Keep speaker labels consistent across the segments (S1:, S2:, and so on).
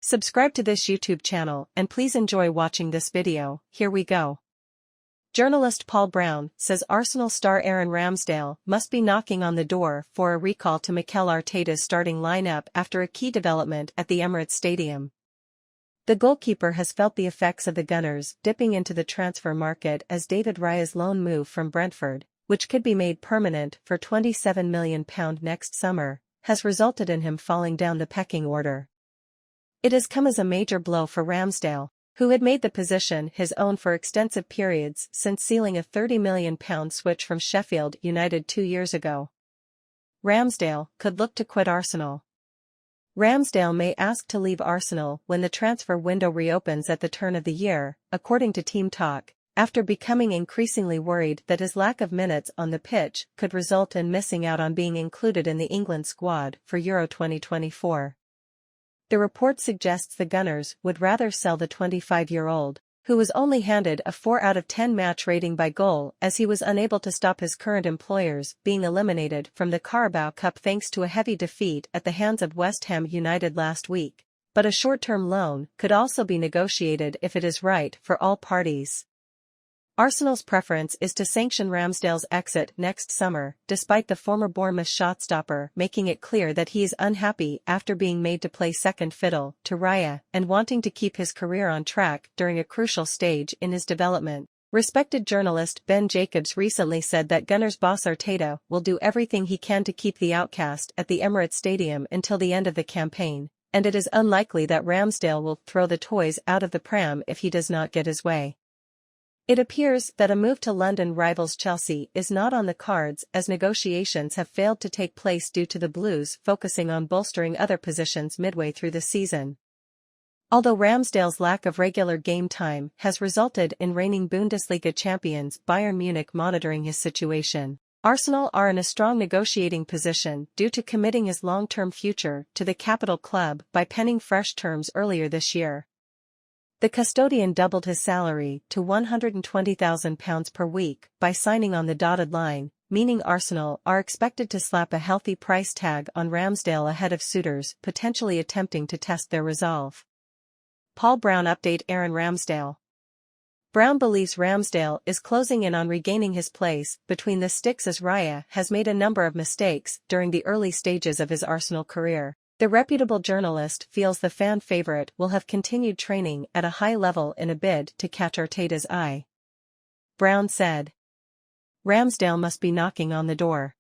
S1: Subscribe to this YouTube channel and please enjoy watching this video. Here we go. Journalist Paul Brown says Arsenal star Aaron Ramsdale must be knocking on the door for a recall to Mikel Arteta's starting lineup after a key development at the Emirates Stadium. The goalkeeper has felt the effects of the Gunners dipping into the transfer market as David Raya's loan move from Brentford, which could be made permanent for £27 million next summer, has resulted in him falling down the pecking order. It has come as a major blow for Ramsdale, who had made the position his own for extensive periods since sealing a £30 million switch from Sheffield United 2 years ago. Ramsdale could look to quit Arsenal. Ramsdale may ask to leave Arsenal when the transfer window reopens at the turn of the year, according to Team Talk, after becoming increasingly worried that his lack of minutes on the pitch could result in missing out on being included in the England squad for Euro 2024. The report suggests the Gunners would rather sell the 25-year-old, who was only handed a 4 out of 10 match rating by Goal as he was unable to stop his current employers being eliminated from the Carabao Cup thanks to a heavy defeat at the hands of West Ham United last week, but a short-term loan could also be negotiated if it is right for all parties. Arsenal's preference is to sanction Ramsdale's exit next summer, despite the former Bournemouth shotstopper making it clear that he is unhappy after being made to play second fiddle to Raya and wanting to keep his career on track during a crucial stage in his development. Respected journalist Ben Jacobs recently said that Gunners boss Arteta will do everything he can to keep the outcast at the Emirates Stadium until the end of the campaign, and it is unlikely that Ramsdale will throw the toys out of the pram if he does not get his way. It appears that a move to London rivals Chelsea is not on the cards as negotiations have failed to take place due to the Blues focusing on bolstering other positions midway through the season. Although Ramsdale's lack of regular game time has resulted in reigning Bundesliga champions Bayern Munich monitoring his situation, Arsenal are in a strong negotiating position due to committing his long-term future to the capital club by penning fresh terms earlier this year. The custodian doubled his salary to £120,000 per week by signing on the dotted line, meaning Arsenal are expected to slap a healthy price tag on Ramsdale ahead of suitors potentially attempting to test their resolve. Paul Brown update Aaron Ramsdale. Brown believes Ramsdale is closing in on regaining his place between the sticks as Raya has made a number of mistakes during the early stages of his Arsenal career. The reputable journalist feels the fan favorite will have continued training at a high level in a bid to catch Arteta's eye. Brown said, "Ramsdale must be knocking on the door.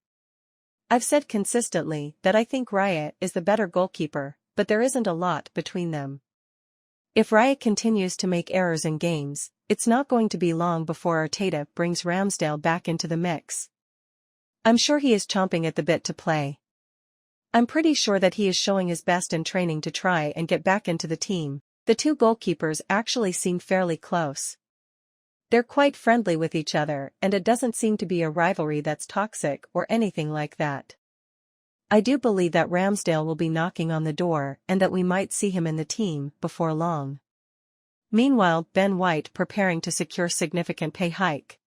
S1: I've said consistently that I think Raya is the better goalkeeper, but there isn't a lot between them. If Raya continues to make errors in games, it's not going to be long before Arteta brings Ramsdale back into the mix. I'm sure he is chomping at the bit to play. I'm pretty sure that he is showing his best in training to try and get back into the team." The two goalkeepers actually seem fairly close. They're quite friendly with each other and it doesn't seem to be a rivalry that's toxic or anything like that. I do believe that Ramsdale will be knocking on the door and that we might see him in the team before long. Meanwhile, Ben White preparing to secure significant pay hike.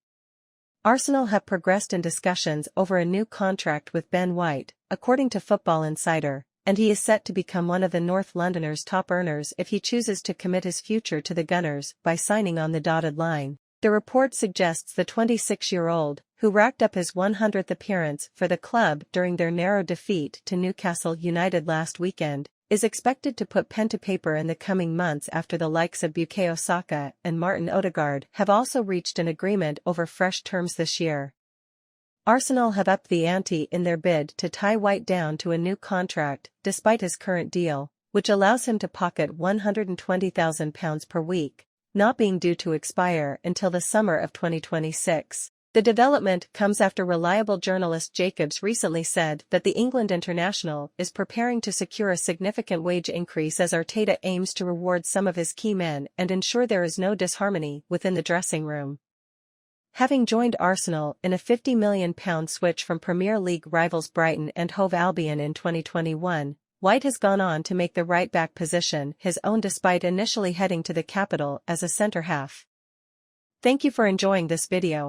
S1: Arsenal have progressed in discussions over a new contract with Ben White, according to Football Insider, and he is set to become one of the North Londoners' top earners if he chooses to commit his future to the Gunners by signing on the dotted line. The report suggests the 26-year-old, who racked up his 100th appearance for the club during their narrow defeat to Newcastle United last weekend, is expected to put pen to paper in the coming months after the likes of Bukayo Saka and Martin Odegaard have also reached an agreement over fresh terms this year. Arsenal have upped the ante in their bid to tie White down to a new contract despite his current deal, which allows him to pocket £120,000 per week, not being due to expire until the summer of 2026. The development comes after reliable journalist Jacobs recently said that the England international is preparing to secure a significant wage increase as Arteta aims to reward some of his key men and ensure there is no disharmony within the dressing room. Having joined Arsenal in a £50 million switch from Premier League rivals Brighton and Hove Albion in 2021, White has gone on to make the right-back position his own despite initially heading to the capital as a centre-half. Thank you for enjoying this video.